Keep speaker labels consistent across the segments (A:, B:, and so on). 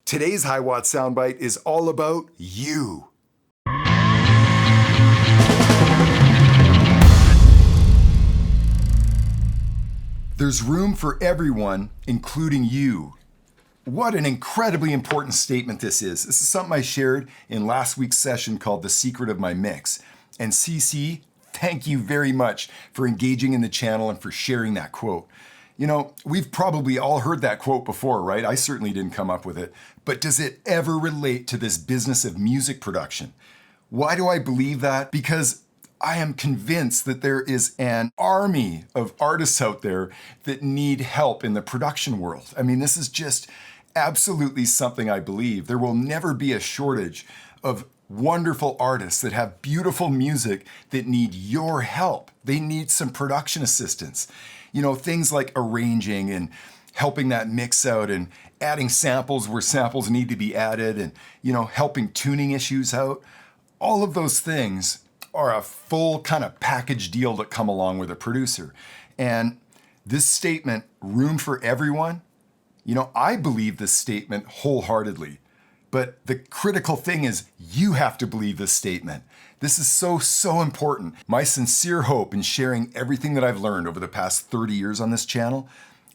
A: Today's Hiwatt soundbite is all about you. There's room for everyone, including you. What an incredibly important statement this is. This is something I shared in last week's session called The Secret of My Mix. And CC, thank you very much for engaging in the channel and for sharing that quote. You know, we've probably all heard that quote before, right? I certainly didn't come up with it. But does it ever relate to this business of music production? Why do I believe that? Because I am convinced that there is an army of artists out there that need help in the production world. I mean, this is just absolutely something I believe. There will never be a shortage of wonderful artists that have beautiful music that need your help. They need some production assistance. You know, things like arranging and helping that mix out and adding samples where samples need to be added and, you know, helping tuning issues out. All of those things are a full kind of package deal that come along with a producer. And this statement, room for everyone, you know, I believe this statement wholeheartedly. But the critical thing is you have to believe this statement. This is so important. My sincere hope in sharing everything that I've learned over the past 30 years on this channel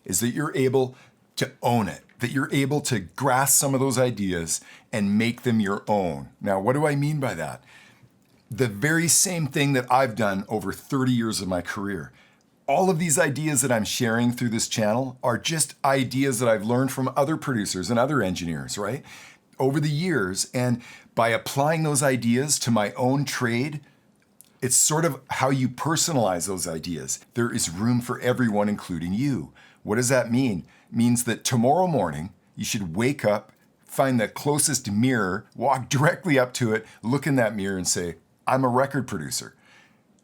A: is that you're able to own it, that you're able to grasp some of those ideas and make them your own. Now, what do I mean by that? The very same thing that I've done over 30 years of my career. All of these ideas that I'm sharing through this channel are just ideas that I've learned from other producers and other engineers, right? Over the years, and by applying those ideas to my own trade, it's sort of how you personalize those ideas. There is room for everyone, including you. What does that mean? It means that tomorrow morning, you should wake up, find the closest mirror, walk directly up to it, look in that mirror and say, I'm a record producer.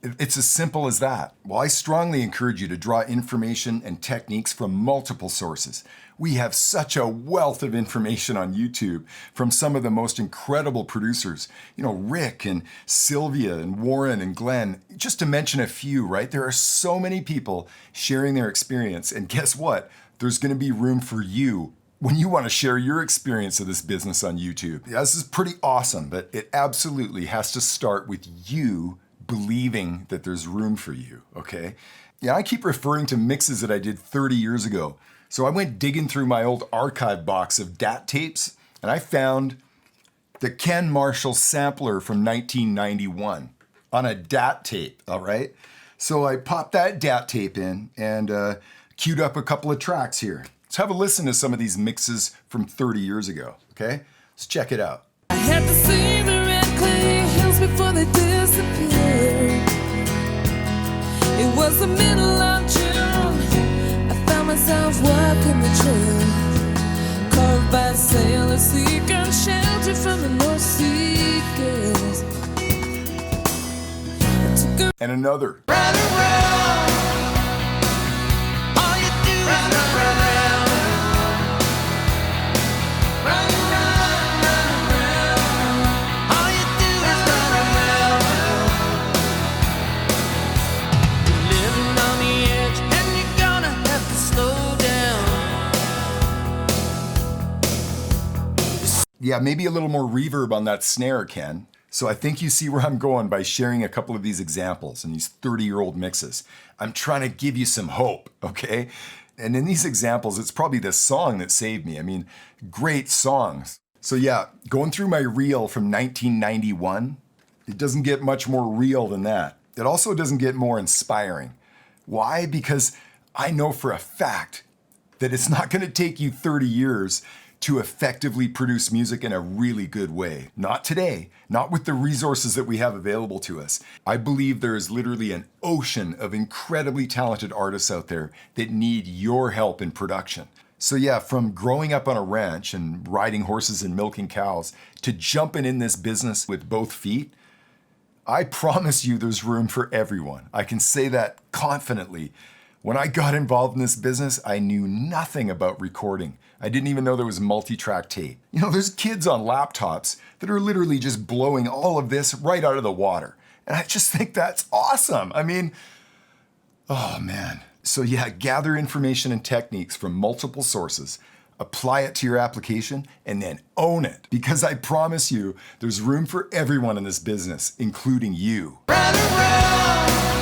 A: It's as simple as that. Well, I strongly encourage you to draw information and techniques from multiple sources. We have such a wealth of information on YouTube from some of the most incredible producers. You know, Rick and Sylvia and Warren and Glen, just to mention a few, right? There are so many people sharing their experience. And guess what? There's going to be room for you when you want to share your experience of this business on YouTube. Yeah, this is pretty awesome, but it absolutely has to start with you believing that there's room for you, okay? Yeah, I keep referring to mixes that I did 30 years ago. So I went digging through my old archive box of DAT tapes, and I found the Ken Marshall sampler from 1991 on a DAT tape, all right? So I popped that DAT tape in and queued up a couple of tracks here. Let's have a listen to some of these mixes from 30 years ago, okay? Let's check it out.
B: I had to see the red clay hills before they disappeared. It was the middle of June. I found myself walking the trail, carved by sailors seeking shelter from the North Sea gales.
A: And another.
B: Run around. All you do is run around. Run around, run around. All you do is run around. You're living on the edge and you're gonna have to slow down.
A: Yeah, maybe a little more reverb on that snare, Ken. So I think you see where I'm going by sharing a couple of these examples and these 30-year-old mixes. I'm trying to give you some hope, okay? And in these examples, it's probably the song that saved me. I mean, great songs. So yeah, going through my reel from 1991, it doesn't get much more real than that. It also doesn't get more inspiring. Why? Because I know for a fact that it's not going to take you 30 years to effectively produce music in a really good way. Not today, not with the resources that we have available to us. I believe there is literally an ocean of incredibly talented artists out there that need your help in production. So yeah, from growing up on a ranch and riding horses and milking cows to jumping in this business with both feet, I promise you there's room for everyone. I can say that confidently. When I got involved in this business, I knew nothing about recording. I didn't even know there was multi-track tape. You know, there's kids on laptops that are literally just blowing all of this right out of the water. And I just think that's awesome. I mean, oh man. So yeah, gather information and techniques from multiple sources. apply it to your application, and then own it. Because I promise you, there's room for everyone in this business, including you.
B: Run around.